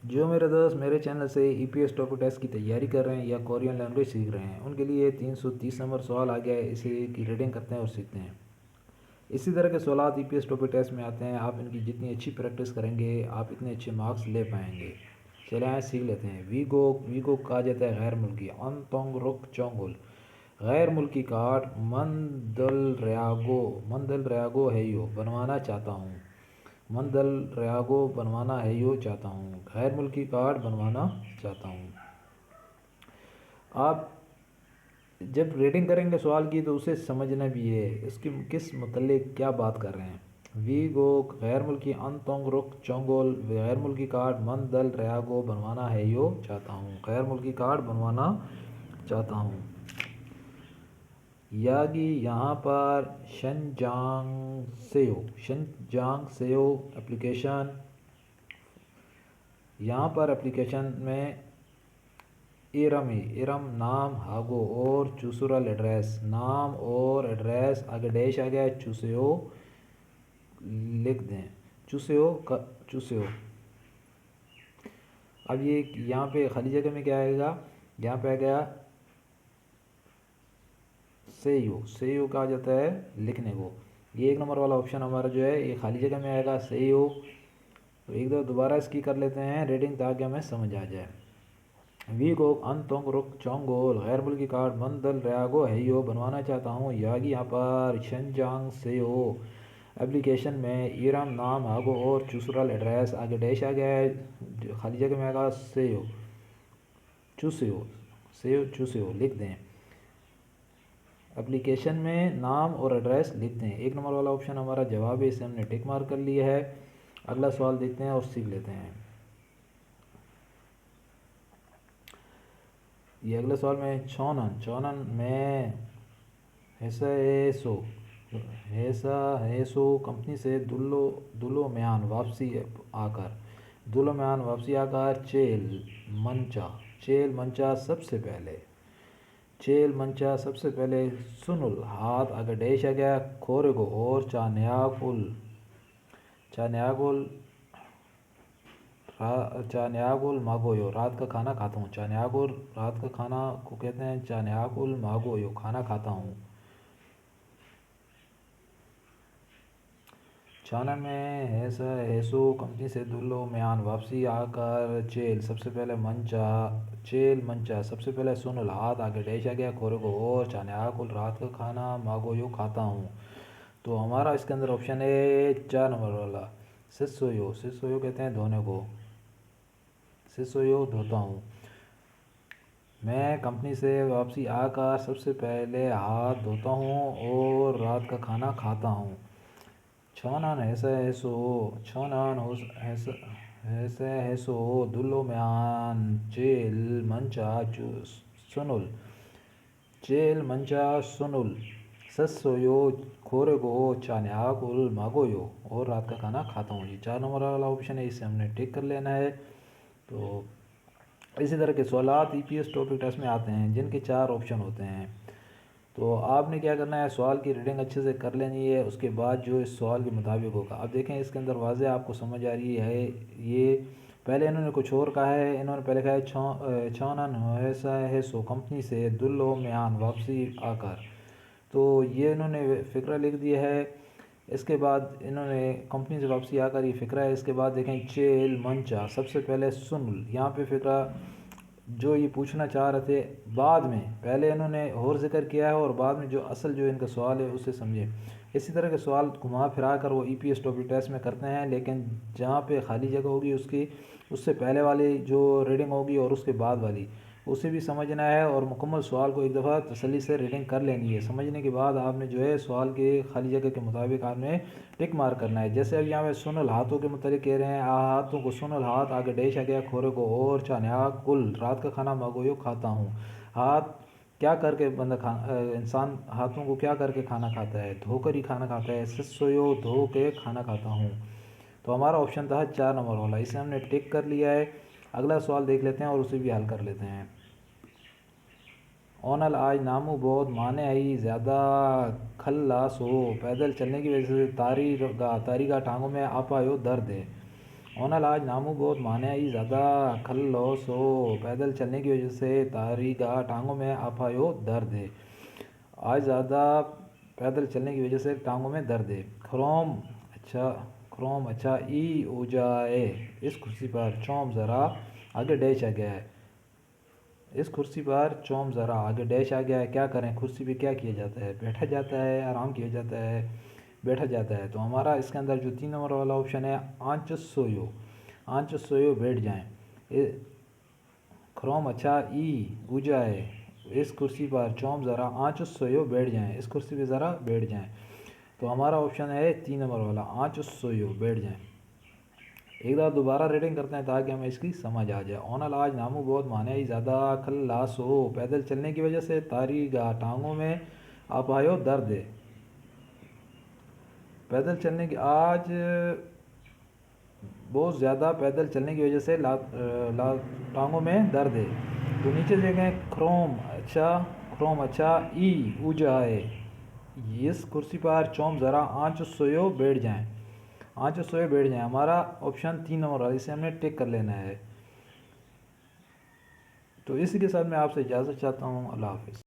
जो मेरे दोस्त मेरे चैनल से ईपीएस टॉपिक टेस्ट की तैयारी कर रहे हैं या कोरियन लैंग्वेज सीख रहे हैं, उनके लिए 330 नंबर सवाल आ गया है। इसे की रीडिंग करते हैं और सीखते हैं। इसी तरह के सवाल ईपीएस टॉपिक टेस्ट में आते हैं। आप इनकी जितनी अच्छी प्रैक्टिस करेंगे, आप इतने अच्छे मार्क्स ले पाएंगे। चले आए सीख लेते हैं। वीगो कहा जाता है गैर मुल्की। अनतोंग रुक चोंगुल गैर मुल्की कार्ड। मंदल रयागो है यो बनवाना चाहता हूँ। मंदल रयागो बनवाना है यो चाहता हूँ। गैर मुल्की कार्ड बनवाना चाहता हूँ। आप जब रीडिंग करेंगे सवाल की तो उसे समझना भी है इसकी किस मतलब क्या बात कर रहे हैं। वी गो गैर मुल्की अनतोंग रुक चोंगोल गैर मुल्की कार्ड मन दल रयागो बनवाना है यो चाहता हूँ। गैर मुल्की कार्ड बनवाना चाहता हूँ। यागी यहाँ पर शनजांग सेयो एप्लीकेशन। यहाँ पर एप्लीकेशन में इरम नाम हागो और चूसुरल एड्रेस। नाम और एड्रेस आगे डैश आ गया, चूसो लिख दें। चूसो। अब ये यहाँ पे खाली जगह में क्या आएगा, यहाँ पे आ गया सेयो कहा जाता है लिखने को। ये एक नंबर वाला ऑप्शन हमारा जो है ये खाली जगह में आएगा सेयो। तो एक दो दोबारा इसकी कर लेते हैं रीडिंग ताकि हमें समझ आ जाए। वी गो अनतोंग रुक चोंगोल गैर मुल्की कार्ड मंदल रयागो है यो बनवाना चाहता हूँ। यागी यहाँ पर शनजांग से हो एप्लीकेशन में इरम नाम आगो और चूसरल एड्रेस आगे डैश आ गया है, खाली जगह में आएगा सेयो चूसो लिख दें। एप्लीकेशन में नाम और एड्रेस लिख दें। एक नंबर वाला ऑप्शन हमारा जवाब है, इसे हमने टिक मार्क कर लिया है। अगला सवाल देखते हैं और सीख लेते हैं। ये अगले सवाल में चौनन में ऐसा ऐसो कंपनी से दुलो म्यान वापसी आकर चेल मंचा सबसे पहले सुनुल हाथ आगे डैश आ गया खोरे को और चान्यागुल मागोयो रात का खाना खाता हूँ। चान्यागुल रात का खाना को कहते हैं चान्यागुल मागोयो खाना खाता हूँ। चाना में ऐसो कंपनी से दुल्लो म्यान वापसी आकर चेल मंचा सबसे पहले सुनल हाथ आगे डैश आ गया खोरे को और चान्यागुल रात का खाना मागोयो खाता हूँ। तो हमारा इसके अंदर ऑप्शन है 4 नंबर वाला सिसोयो कहते हैं धोने को। सिसोयो धोता हूँ। मैं कंपनी से वापसी आकर सबसे पहले हाथ धोता हूँ और रात का खाना खाता हूँ। छानान ऐसा ऐसो दुल्लो म्यान चेल मंचा सुनुल ससोयो खोरे को चान्याकुल मागोयो और रात का खाना खाता हूँ। ये 4 नंबर वाला ऑप्शन है, इसे हमने टिक कर लेना है। तो इसी तरह के सवाल ईपीएस टॉपिक टेस्ट में आते हैं जिनके 4 ऑप्शन होते हैं। तो आपने क्या करना है, सवाल की रीडिंग अच्छे से कर लेनी है, उसके बाद जो इस सवाल के मुताबिक होगा। अब देखें इसके अंदर वाज़े आपको समझ आ रही है। ये पहले इन्होंने कुछ और कहा है। इन्होंने पहले कहा है छौनन ऐसा है सो कंपनी से दुल्लो म्यान वापसी आकर, तो ये इन्होंने फ़िक्रा लिख दिया है। इसके बाद इन्होंने कंपनी से वापसी आकर ये फ़िक्रा है। इसके बाद देखें चेल मंचा सबसे पहले सुन, यहाँ पे फ़िक्रा जो ये पूछना चाह रहे थे बाद में, पहले इन्होंने और जिक्र किया है और बाद में जो असल जो इनका सवाल है उससे समझे। इसी तरह के सवाल घुमा फिरा कर वो ईपीएस टॉपिक टेस्ट में करते हैं, लेकिन जहाँ पे खाली जगह होगी उससे पहले वाली जो रीडिंग होगी और उसके बाद वाली उसे भी समझना है और मुकम्मल सवाल को एक दफ़ा तसल्ली से रीडिंग कर लेनी है। समझने के बाद आपने जो है सवाल के खाली जगह के मुताबिक आपने टिक मार्क करना है। जैसे अब यहाँ पे सुनल हाथों के मुताबिक कह रहे हैं, हाथों को सुनल हाथ आगे डैश आ गया खोरे को और चान्या कुल रात का खाना मगोयो खाता हूँ। हाथ क्या करके इंसान हाथों को क्या करके खाना खाता है, धोकर ही खाना खाता है। सिस्सोयो धो के खाना खाता हूँ। तो हमारा ऑप्शन था 4 नंबर वाला, इसे हमने टिक कर लिया है। अगला सवाल देख लेते हैं और उसे भी हल कर लेते हैं। ओनल आज नामू बहुत माने आई ज़्यादा खल्लास हो, पैदल चलने की वजह से तारी का टांगों में आपायो दर्द है। ओनल आज नामू बहुत माने आई ज़्यादा खल लो सो पैदल चलने की वजह से तारीगा टांगों में आपायो दर्द है। आज ज़्यादा पैदल चलने की वजह से टांगों में दर्द है। खरोम अच्छा ई ऊजाए इस कुर्सी पर चौम ज़रा आगे डैश आ गया है। इस कुर्सी पर चौम ज़रा आगे डैश आ गया है। क्या करें, कुर्सी पे क्या किया जाता है, बैठा जाता है, आराम किया जाता है, बैठा जाता है। तो हमारा इसके अंदर जो 3 नंबर वाला ऑप्शन है आंच सोयो बैठ जाएं। खरोम अच्छा ई ऊजाए इस कुर्सी पर चौम ज़रा आंच सोयो बैठ जाएं, इस कुर्सी पे ज़रा बैठ जाएं। तो हमारा ऑप्शन है 3 नंबर वाला आंच सोयो बैठ जाएं। एक बार दोबारा रेटिंग करते हैं ताकि हमें इसकी समझ आ जाए। ओनल आज नामू बहुत माने ही ज़्यादा खल लास हो पैदल चलने की वजह से तारी गा टांगों में आपायो दर्द है। पैदल चलने की आज बहुत ज़्यादा पैदल चलने की वजह से टांगों में दर्द है। तो नीचे देखें खरोम अच्छा ई ऊजा है। इस कुर्सी पर चौम ज़रा आंच सोयो बैठ जाएं, आंच सोयो बैठ जाएं। हमारा ऑप्शन 3 नंबर वाला, इसे हमने टिक कर लेना है। तो इसी के साथ मैं आपसे इजाज़त चाहता हूँ। अल्लाह हाफिज़।